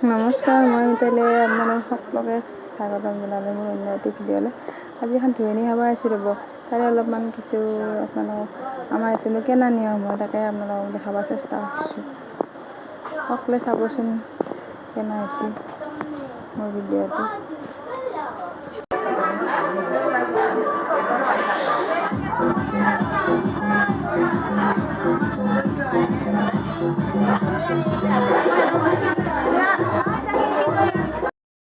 নমস্কাৰ, মই মিতালী আপোনালোক সকলোকে স্বাগতম জনালোঁ মোৰ অন্য এটি ভিডিঅ'লৈ। আজি এখন ধুৱনি খাব আহিছোঁ ৰ'ব, তাৰে অলপমান কিছু আপোনালোকক আমাৰ এইটোনো কেনে নিয়ম হয় তাকে আপোনালোকক দেখাব চেষ্টা কৰিছোঁ। সকলোৱে চাবচোন কেনে হৈছে মোৰ ভিডিঅ'টো।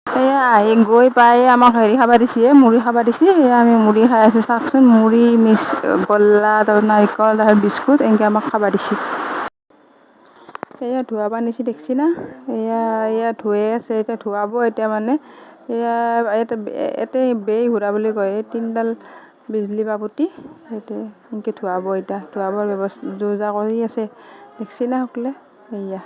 এয়া আহি গৈ পাই আমাক হেৰি খাব দিছে, মুড়ি খাব দিছে। সেয়া আমি মুড়ি খাই আছোঁ, চাওকচোন মুড়ি গল্লা তাৰপিছত নাৰিকল তাৰপিছত বিস্কুট এনেকৈ আমাক খাব দিছে। এয়া ধোৱা বান্ধিছে দেখছি না, এয়া ধুৱে আছে, এতিয়া ধুৱাব এতিয়া মানে। ইয়াতে বেই ঘূৰা বুলি কয়, এই তিনিডাল বিজলী বাপুতি এতিয়া এনেকৈ ধুৱাব, এতিয়া ধুৱাবৰ যো জা কৰি আছে দেখছি না সকলোৱে। এয়া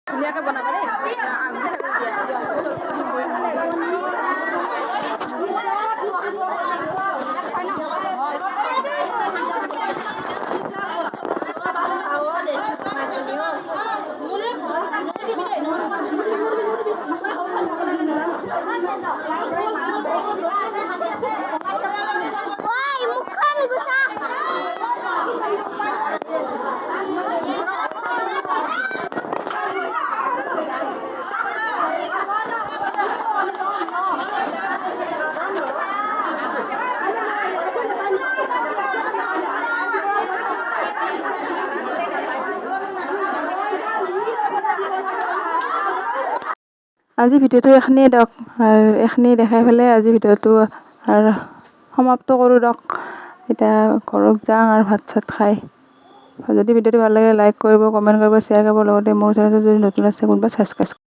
ধুনীয়াকৈ বনাবা দেই। আজি ভিডিঅ'টো এইখিনিয়ে দিয়ক, আৰু এইখিনি দেখাই পেলাই আজি ভিডিঅ'টো আৰু সমাপ্ত কৰোঁ দিয়ক। এতিয়া ঘৰত যাওঁ আৰু ভাত চাত খাই। যদি ভিডিঅ'টো ভাল লাগে লাইক কৰিব, কমেণ্ট কৰিব, শ্বেয়াৰ কৰিব, লগতে মোৰ চেনেলটো যদি নতুন আছে কোনোবা ছাবস্ক্ৰাইব